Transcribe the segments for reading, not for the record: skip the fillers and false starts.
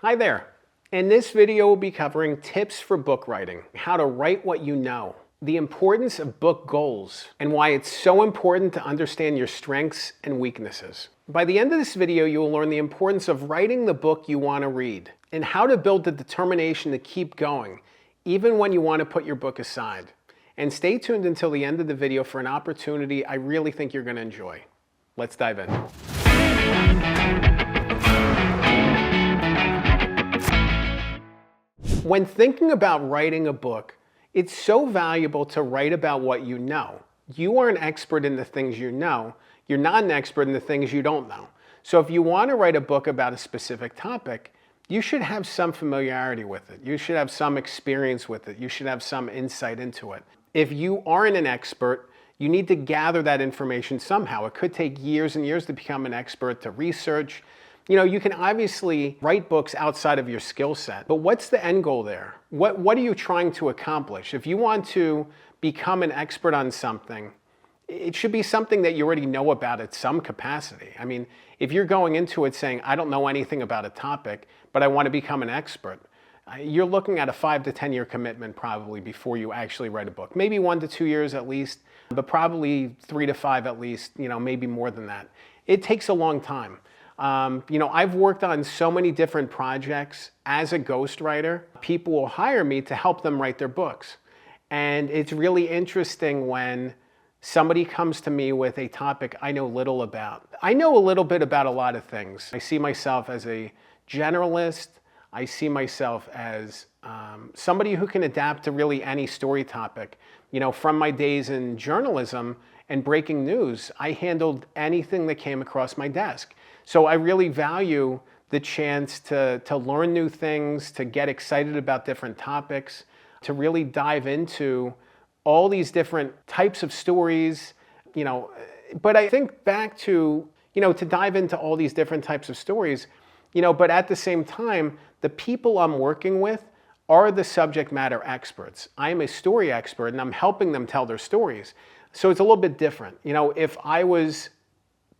Hi there. In this video, we'll be covering tips for book writing, how to write what you know, the importance of book goals, and why it's so important to understand your strengths and weaknesses. By the end of this video, you will learn the importance of writing the book you want to read, and how to build the determination to keep going, even when you want to put your book aside. And stay tuned until the end of the video for an opportunity I really think you're going to enjoy. Let's dive in. When thinking about writing a book, it's so valuable to write about what you know. You are an expert in the things you know. You're not an expert in the things you don't know. So if you want to write a book about a specific topic, you should have some familiarity with it. You should have some experience with it. You should have some insight into it. If you aren't an expert, you need to gather that information somehow. It could take years and years to become an expert, to research. You know, you can obviously write books outside of your skill set, but what's the end goal there? What are you trying to accomplish? If you want to become an expert on something, it should be something that you already know about at some capacity. I mean, if you're going into it saying, I don't know anything about a topic, but I want to become an expert, you're looking at a 5 to 10 year commitment probably before you actually write a book. Maybe 1 to 2 years at least, but probably 3 to 5 at least, maybe more than that. It takes a long time. I've worked on so many different projects as a ghostwriter. People will hire me to help them write their books. And it's really interesting when somebody comes to me with a topic I know little about. I know a little bit about a lot of things. I see myself as a generalist. I see myself as somebody who can adapt to really any story topic. From my days in journalism and breaking news, I handled anything that came across my desk. So I really value the chance to learn new things, to get excited about different topics, to really dive into all these different types of stories, But I think back to, to dive into all these different types of stories, but at the same time, the people I'm working with are the subject matter experts. I'm a story expert and I'm helping them tell their stories. So it's a little bit different. If I was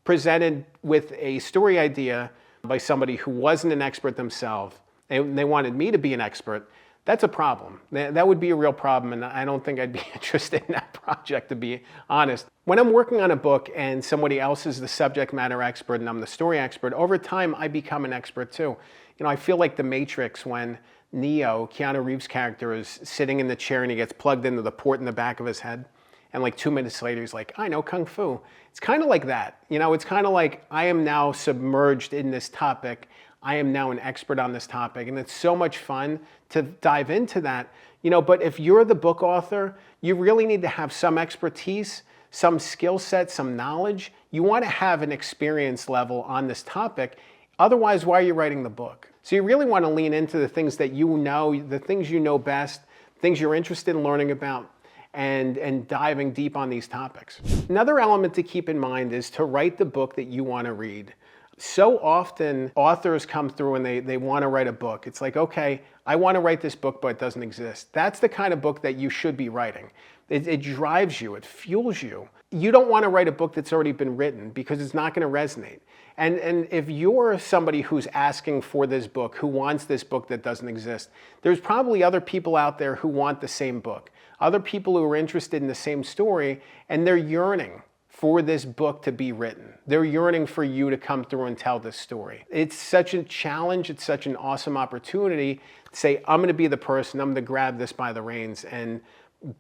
presented with a story idea by somebody who wasn't an expert themselves, and they wanted me to be an expert, that's a problem. That would be a real problem, and I don't think I'd be interested in that project, to be honest. When I'm working on a book and somebody else is the subject matter expert and I'm the story expert, over time I become an expert too. I feel like The Matrix when Neo, Keanu Reeves' character, is sitting in the chair and he gets plugged into the port in the back of his head. And like 2 minutes later, he's like, I know Kung Fu. It's kind of like that. It's kind of like I am now submerged in this topic. I am now an expert on this topic. And it's so much fun to dive into that. But if you're the book author, you really need to have some expertise, some skill set, some knowledge. You want to have an experience level on this topic. Otherwise, why are you writing the book? So you really want to lean into the things that you know, the things you know best, things you're interested in learning about, and diving deep on these topics. Another element to keep in mind is to write the book that you want to read. So often authors come through and they want to write a book. It's like, okay, I want to write this book, but it doesn't exist. That's the kind of book that you should be writing. It drives you, it fuels you. You don't want to write a book that's already been written because it's not going to resonate. And if you're somebody who's asking for this book, who wants this book that doesn't exist, there's probably other people out there who want the same book. Other people who are interested in the same story, and they're yearning for this book to be written. They're yearning for you to come through and tell this story. It's such a challenge. It's such an awesome opportunity to say, I'm going to be the person, I'm going to grab this by the reins and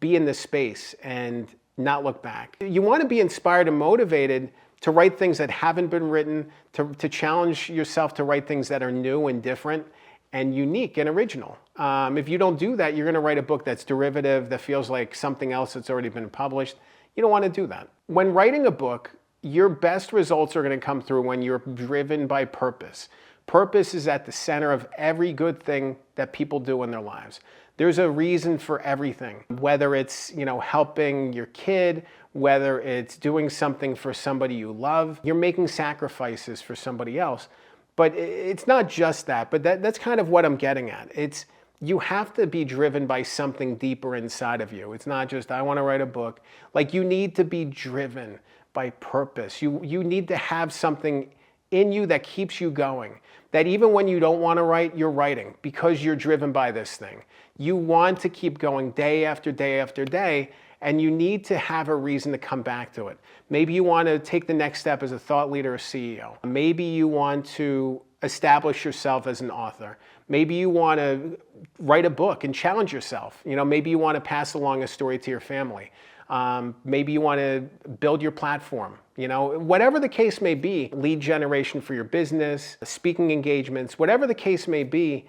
be in this space and not look back. You want to be inspired and motivated to write things that haven't been written, to challenge yourself to write things that are new and different and unique and original. If you don't do that, you're going to write a book that's derivative, that feels like something else that's already been published. You don't want to do that. When writing a book, your best results are going to come through when you're driven by purpose. Purpose is at the center of every good thing that people do in their lives. There's a reason for everything, whether it's, helping your kid, whether it's doing something for somebody you love, you're making sacrifices for somebody else. But it's not just that, but that's kind of what I'm getting at. You have to be driven by something deeper inside of you. It's not just, I want to write a book. Like, you need to be driven by purpose. You need to have something in you that keeps you going. That even when you don't want to write, you're writing because you're driven by this thing. You want to keep going day after day after day, and you need to have a reason to come back to it. Maybe you want to take the next step as a thought leader or CEO. Maybe you want to establish yourself as an author. Maybe you want to write a book and challenge yourself. Maybe you want to pass along a story to your family. Maybe you want to build your platform. Whatever the case may be, lead generation for your business, speaking engagements, whatever the case may be,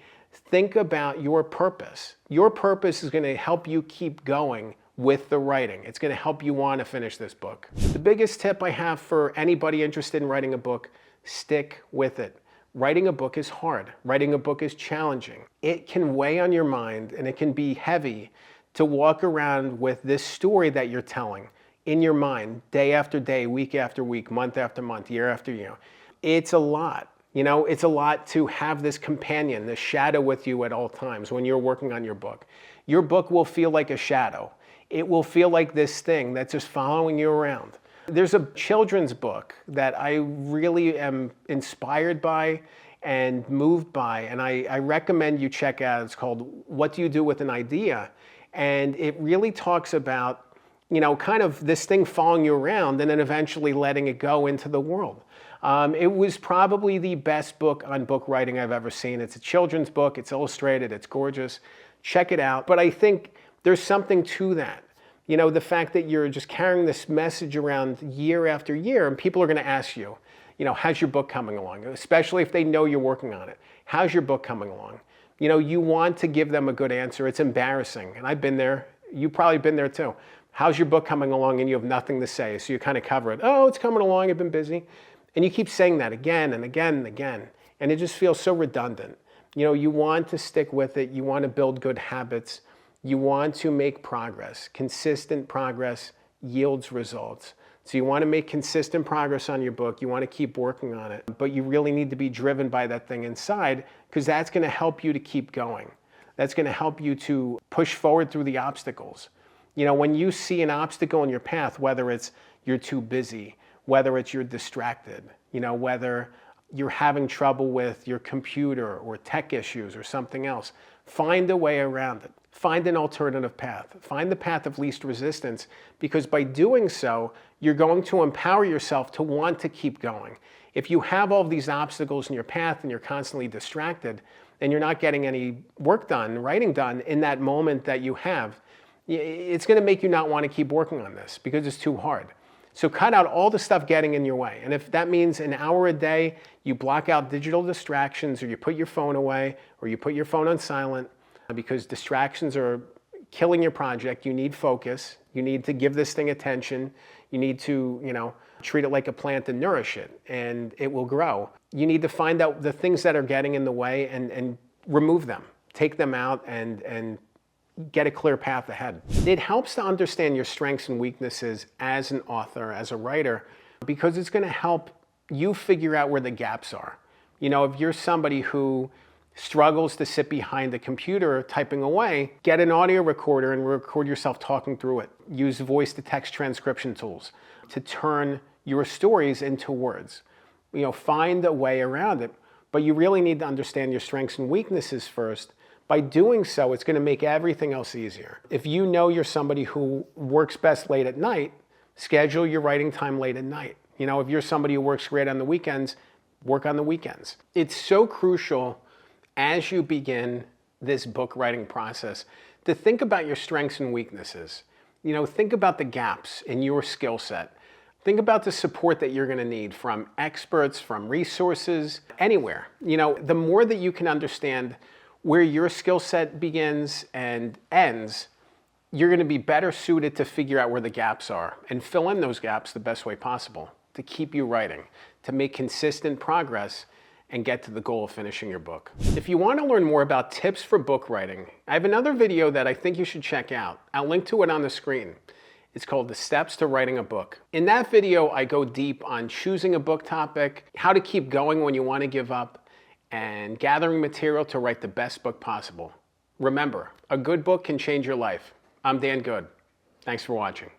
think about your purpose. Your purpose is going to help you keep going with the writing. It's going to help you want to finish this book. The biggest tip I have for anybody interested in writing a book, stick with it. Writing a book is hard. Writing a book is challenging. It can weigh on your mind and it can be heavy to walk around with this story that you're telling in your mind day after day, week after week, month after month, year after year. It's a lot. It's a lot to have this companion, this shadow with you at all times when you're working on your book. Your book will feel like a shadow. It will feel like this thing that's just following you around. There's a children's book that I really am inspired by and moved by, and I recommend you check out. It's called What Do You Do With an Idea? And it really talks about, kind of this thing following you around and then eventually letting it go into the world. It was probably the best book on book writing I've ever seen. It's a children's book. It's illustrated. It's gorgeous. Check it out. But I think there's something to that. The fact that you're just carrying this message around year after year, and people are going to ask you, how's your book coming along? Especially if they know you're working on it. How's your book coming along? You want to give them a good answer. It's embarrassing. And I've been there. You've probably been there too. How's your book coming along? And you have nothing to say. So you kind of cover it. Oh, it's coming along. I've been busy. And you keep saying that again and again and again. And it just feels so redundant. You want to stick with it. You want to build good habits. You want to make progress. Consistent progress yields results. So you want to make consistent progress on your book. You want to keep working on it. But you really need to be driven by that thing inside, because that's going to help you to keep going. That's going to help you to push forward through the obstacles. When you see an obstacle in your path, whether it's you're too busy, whether it's you're distracted, whether you're having trouble with your computer or tech issues or something else, find a way around it. Find an alternative path. Find the path of least resistance, because by doing so, you're going to empower yourself to want to keep going. If you have all of these obstacles in your path and you're constantly distracted and you're not getting any work done, writing done in that moment that you have, it's going to make you not want to keep working on this because it's too hard. So cut out all the stuff getting in your way. And if that means an hour a day, you block out digital distractions, or you put your phone away, or you put your phone on silent, because distractions are killing your project. You need focus. You need to give this thing attention. You need to, treat it like a plant and nourish it, and it will grow. You need to find out the things that are getting in the way and remove them. Take them out and get a clear path ahead. It helps to understand your strengths and weaknesses as an author, as a writer, because it's going to help you figure out where the gaps are. If you're somebody who struggles to sit behind a computer typing away, get an audio recorder and record yourself talking through it. Use voice-to-text transcription tools to turn your stories into words. Find a way around it, but you really need to understand your strengths and weaknesses first. By doing so, it's going to make everything else easier. If you know you're somebody who works best late at night, schedule your writing time late at night. If you're somebody who works great on the weekends, work on the weekends. It's so crucial as you begin this book writing process to think about your strengths and weaknesses. Think about the gaps in your skill set. Think about the support that you're going to need from experts, from resources, anywhere. The more that you can understand where your skill set begins and ends, you're going to be better suited to figure out where the gaps are and fill in those gaps the best way possible to keep you writing, to make consistent progress and get to the goal of finishing your book. If you want to learn more about tips for book writing, I have another video that I think you should check out. I'll link to it on the screen. It's called The Steps to Writing a Book. In that video, I go deep on choosing a book topic, how to keep going when you want to give up, and gathering material to write the best book possible. Remember, a good book can change your life. I'm Dan Good. Thanks for watching.